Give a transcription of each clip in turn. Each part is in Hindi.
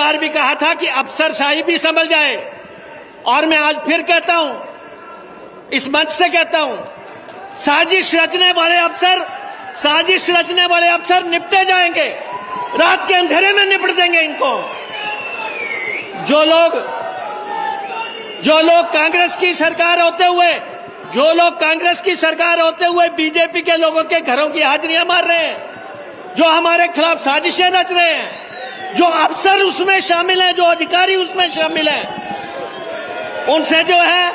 बार भी कहा था कि अफसरशाही भी संभल जाए, और मैं आज फिर कहता हूं, इस मंच से कहता हूं, साजिश रचने वाले अफसर निपटे जाएंगे, रात के अंधेरे में निपट देंगे इनको। जो लोग कांग्रेस की सरकार होते हुए बीजेपी के लोगों के घरों की हाजिरियां मार रहे हैं, जो हमारे खिलाफ साजिशें रच रहे हैं, जो अफसर उसमें शामिल हैं, जो अधिकारी उसमें शामिल हैं, उनसे जो है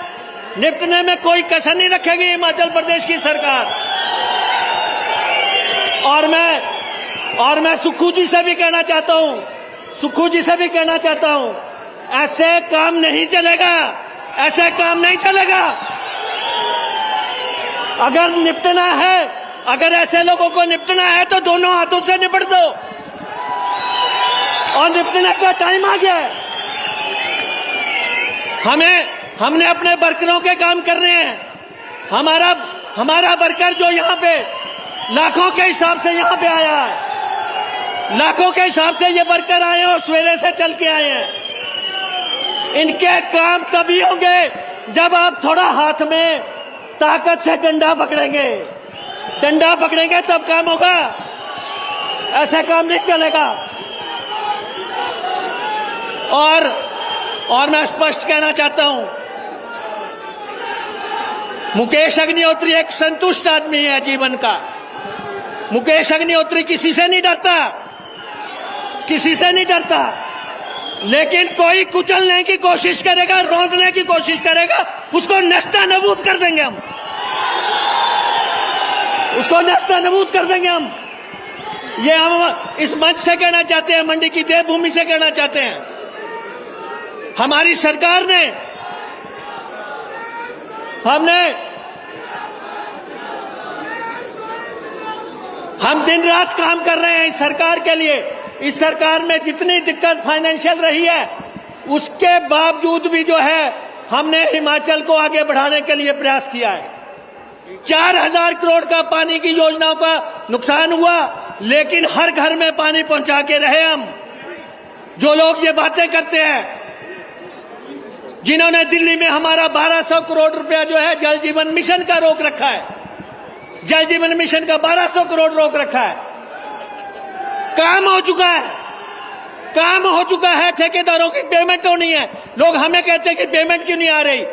निपटने में कोई कसर नहीं रखेगी हिमाचल प्रदेश की सरकार। और मैं सुक्खू जी से भी कहना चाहता हूं, ऐसे काम नहीं चलेगा। अगर ऐसे लोगों को निपटना है तो दोनों हाथों से निपट दो, और निपटने का टाइम आ गया है। हमने अपने वर्करों के काम करने हैं। हमारा वर्कर जो यहाँ पे लाखों के हिसाब से यहाँ पे आया है, लाखों के हिसाब से ये वर्कर आए हैं और सवेरे से चल के आए हैं। इनके काम तभी होंगे जब आप थोड़ा हाथ में ताकत से डंडा पकड़ेंगे तब काम होगा, ऐसा काम नहीं चलेगा। और मैं स्पष्ट कहना चाहता हूं, मुकेश अग्निहोत्री एक संतुष्ट आदमी है जीवन का। मुकेश अग्निहोत्री किसी से नहीं डरता, लेकिन कोई कुचलने की कोशिश करेगा, रौंदने की कोशिश करेगा, उसको नस्तानाबूद कर देंगे हम। ये हम इस मंच से कहना चाहते हैं, मंडी की देवभूमि से कहना चाहते हैं। हमारी सरकार ने हम दिन रात काम कर रहे हैं इस सरकार के लिए। इस सरकार में जितनी दिक्कत फाइनेंशियल रही है, उसके बावजूद भी जो है हमने हिमाचल को आगे बढ़ाने के लिए प्रयास किया है। 4000 करोड़ का पानी की योजनाओं का नुकसान हुआ, लेकिन हर घर में पानी पहुंचा के रहे हम। जो लोग ये बातें करते हैं, जिन्होंने दिल्ली में हमारा 1200 करोड़ रुपया जो है जल जीवन मिशन का रोक रखा है, जल जीवन मिशन का 1200 करोड़ रोक रखा है, काम हो चुका है। ठेकेदारों की पेमेंट होनी है। लोग हमें कहते हैं कि पेमेंट क्यों नहीं आ रही।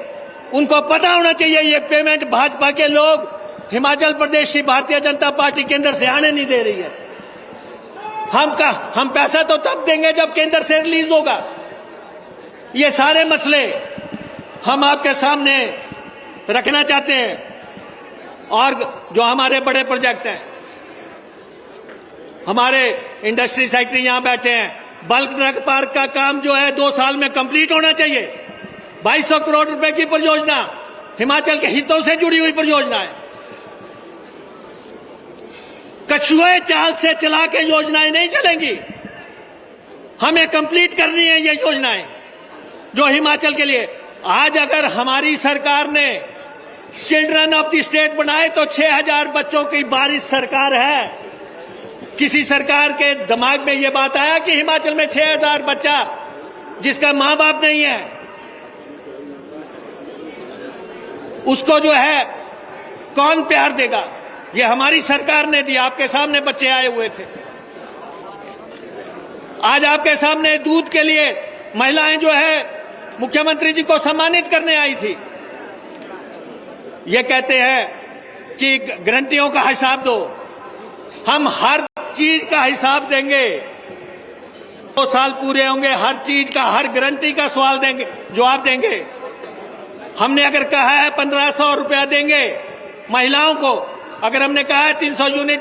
उनको पता होना चाहिए ये पेमेंट भाजपा के लोग हिमाचल प्रदेश की भारतीय जनता पार्टी केंद्र से आने नहीं दे रही है। हम पैसा तो तब देंगे जब केंद्र से रिलीज होगा। ये सारे मसले हम आपके सामने रखना चाहते हैं। और जो हमारे बड़े प्रोजेक्ट हैं, हमारे इंडस्ट्री सेक्रेटरी यहां बैठे हैं, बल्क ड्रग पार्क का काम जो है 2 साल में कंप्लीट होना चाहिए। 2200 करोड़ रुपए की परियोजना, हिमाचल के हितों से जुड़ी हुई परियोजना है। कछुए चाल से चला के योजनाएं नहीं चलेंगी, हमें कंप्लीट करनी है ये योजनाएं जो हिमाचल के लिए। आज अगर हमारी सरकार ने चिल्ड्रन ऑफ द स्टेट बनाए तो 6000 बच्चों की बारिश सरकार है। किसी सरकार के दिमाग में यह बात आया कि हिमाचल में 6000 बच्चा जिसका मां बाप नहीं है, उसको जो है कौन प्यार देगा? ये हमारी सरकार ने दिया। आपके सामने बच्चे आए हुए थे। आज आपके सामने दूध के लिए महिलाएं जो है मुख्यमंत्री जी को सम्मानित करने आई थी। ये कहते हैं कि गारंटियों का हिसाब दो। हम हर चीज का हिसाब देंगे। 2 साल पूरे होंगे, हर चीज का, हर गारंटी का सवाल देंगे, जवाब देंगे। हमने अगर कहा है 1500 रुपया देंगे महिलाओं को, अगर हमने कहा है 300 यूनिट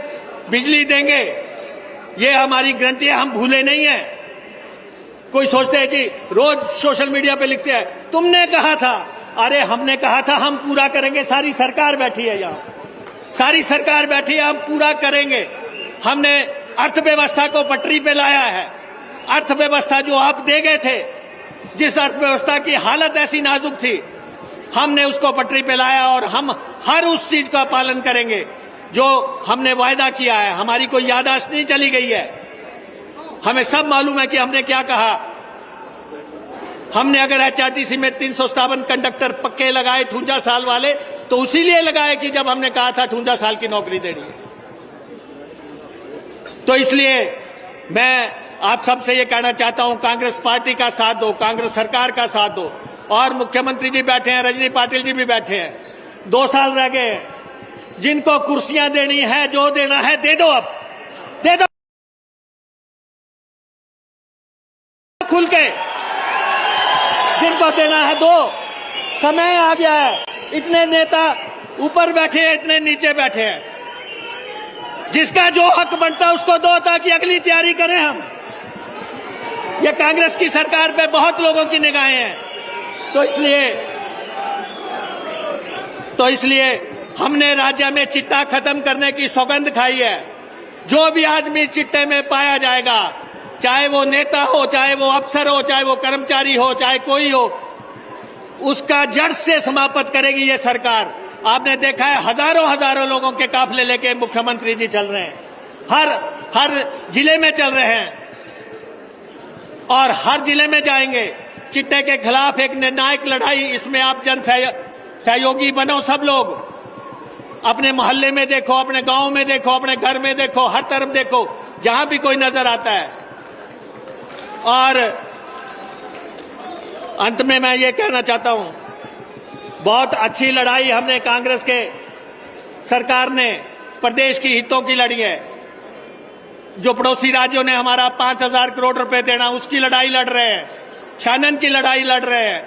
बिजली देंगे, ये हमारी गारंटी है, हम भूले नहीं है। कोई सोचते हैं कि रोज सोशल मीडिया पे लिखते हैं तुमने कहा था। अरे हमने कहा था, हम पूरा करेंगे। सारी सरकार बैठी है यहाँ, सारी सरकार बैठी है, हम पूरा करेंगे। हमने अर्थव्यवस्था को पटरी पे लाया है। अर्थव्यवस्था जो आप दे गए थे, जिस अर्थव्यवस्था की हालत ऐसी नाजुक थी, हमने उसको पटरी पे लाया और हम हर उस चीज का पालन करेंगे जो हमने वायदा किया है। हमारी कोई याददाश्त नहीं चली गई है, हमें सब मालूम है कि हमने क्या कहा। हमने अगर एचआरटीसी में 357 कंडक्टर पक्के लगाए 58 साल वाले, तो उसी लिए लगाए कि जब हमने कहा था 58 साल की नौकरी देनी है। तो इसलिए मैं आप सबसे ये कहना चाहता हूं, कांग्रेस पार्टी का साथ दो, कांग्रेस सरकार का साथ दो। और मुख्यमंत्री जी बैठे हैं, रजनी पाटिल जी भी बैठे हैं, 2 साल रह गए हैं। जिनको कुर्सियां देनी है, जो देना है दे दो, अब दे दो खुल के, जिनको देना है दो। समय आ गया है, इतने नेता ऊपर बैठे हैं, इतने नीचे बैठे हैं। जिसका जो हक बनता है उसको दो, ताकि अगली तैयारी करें हम। ये कांग्रेस की सरकार पे बहुत लोगों की निगाहें हैं, तो इसलिए हमने राज्य में चिट्टा खत्म करने की सौगंध खाई है। जो भी आदमी चिट्टे में पाया जाएगा, चाहे वो नेता हो, चाहे वो अफसर हो, चाहे वो कर्मचारी हो, चाहे कोई हो, उसका जड़ से समाप्त करेगी ये सरकार। आपने देखा है, हजारों लोगों के काफिले लेके मुख्यमंत्री जी चल रहे हैं, हर जिले में चल रहे हैं और हर जिले में जाएंगे। चिट्टे के खिलाफ एक निर्णायक लड़ाई, इसमें आप जन सहयोगी बनो। सब लोग अपने मोहल्ले में देखो, अपने गांव में देखो, अपने घर में देखो, हर तरफ देखो, जहां भी कोई नजर आता है। और अंत में मैं ये कहना चाहता हूं, बहुत अच्छी लड़ाई हमने कांग्रेस के सरकार ने प्रदेश की हितों की लड़ी है। जो पड़ोसी राज्यों ने हमारा 5,000 करोड़ रुपए देना, उसकी लड़ाई लड़ रहे हैं, शानन की लड़ाई लड़ रहे हैं,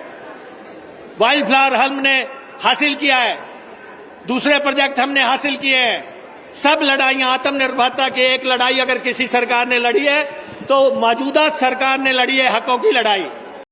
वाइल्ड फ्लावर हमने हासिल किया है, दूसरे प्रोजेक्ट हमने हासिल किए हैं। सब लड़ाइयां, आत्मनिर्भरता की एक लड़ाई अगर किसी सरकार ने लड़ी है तो मौजूदा सरकार ने लड़ी है हकों की लड़ाई।